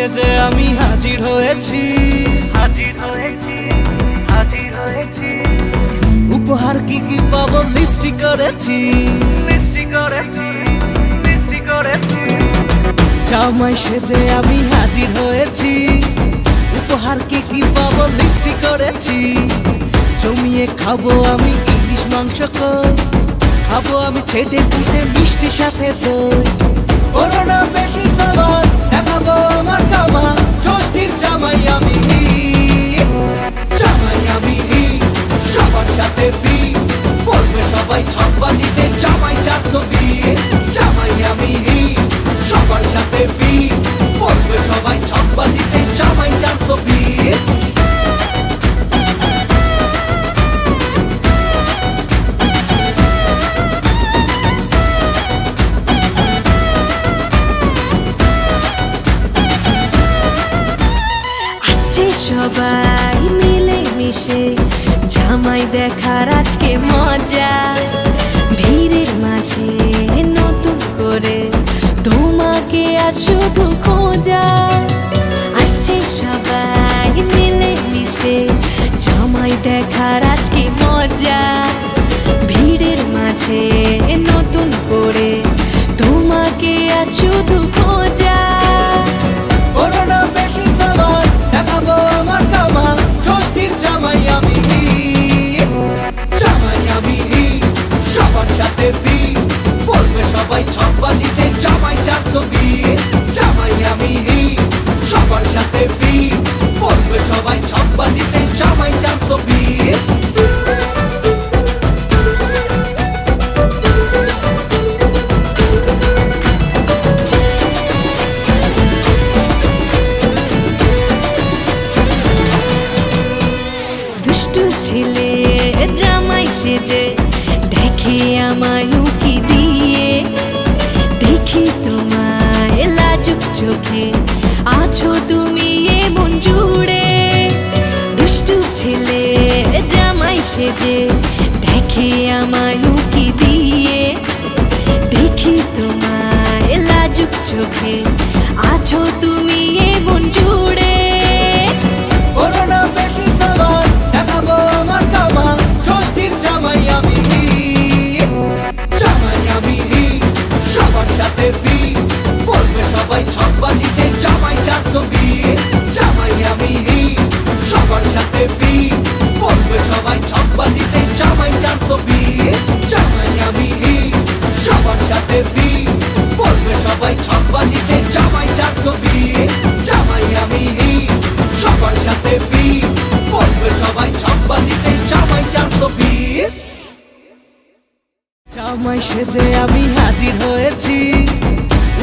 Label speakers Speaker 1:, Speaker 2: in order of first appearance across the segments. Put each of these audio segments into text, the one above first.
Speaker 1: সেজে আমি হাজির হয়েছি। উপহার কি কি পাবো লিস্টি করেছি। জামাই সেজে আমি হাজির হয়েছি। উপহার কি কি পাবো লিস্টি করেছি। জমিয়ে খাবো আমি ইলিশ মাংস কই, খাবো আমি ছেটে পুটে মিষ্টি সাথে দই। করোনা বেশি সবার দেখাবো আমার কামা, ষষ্ঠীর জামাই আমি, জামাই আমি সবার সাথে ফিট, বলবে সবাই ছকবাজিতে জামাই 420। জামাই আমি সবার সাথে ফিট, বলবে সবাই ছকবাজিতে জামাই 420।
Speaker 2: সবাই মিলে মিশে জামাই দেখার আজকে মজা, ভিড়ের মাঝে নতুন করে তোমাকে আর শুধু খোঁজা। আসছে সবাই মিলে মিশে জামাই দেখার আজকে মজা, ভিড়ের মাঝে নতুন করে তোমাকে আর শুধু খোঁজা।
Speaker 1: করোনা বেশি সবার দেখাবো আমার কামা, ষষ্ঠীর জামাই আমি, জামাই আমি সবার সাথে ফিট, বলবে সবাই ছকবাজিতে জামাই 420। জামাই আমি সবার সাথে ফিট, বলবে সবাই ছকবাজিতে জামাই 420।
Speaker 2: ছেলে জামাই সেজে দেখে আমায় উকি দিয়ে, দেখি তোমায় লাজুক চোখে আছো তুমি এমন জুড়ে। দুষ্টু ছেলে জামাই সেজে দেখে আমায় উকি দিয়ে, দেখি তোমায় লাজুক চোখে আছো তুমি এমন জুড়ে।
Speaker 1: করোনা বেশি সবার দেখাবো আমার কামা, ষষ্ঠীর জামাই আমি, জামাই আমি সবার সাথে ফিট, বলবে সবাই ছকবাজিতে জামাই 420। জামাই আমি সবার সাথে ফিট, বলবে সবাই ছকবাজিতে জামাই 420। জামাই আমি সবার সাথে ফিট, বলবে সবাই ছকবাজিতে জামাই 420। জামাই আমি সবার সাথে ফিট, বলবে সবাই ছকবাজিতে জামাই 420। জামাই সেজে আমি হাজির হয়েছি।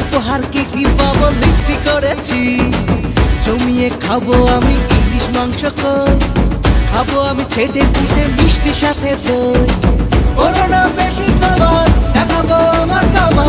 Speaker 1: উপহার কি কি পাবো লিস্টি করেছি। জমিয়ে খাবো আমি ইলিশ মাংস কই, খাবো আমি ছেটে পুটে মিষ্টি সাথে দই। করোনা বেশি সবার দেখাবো আমার কামা,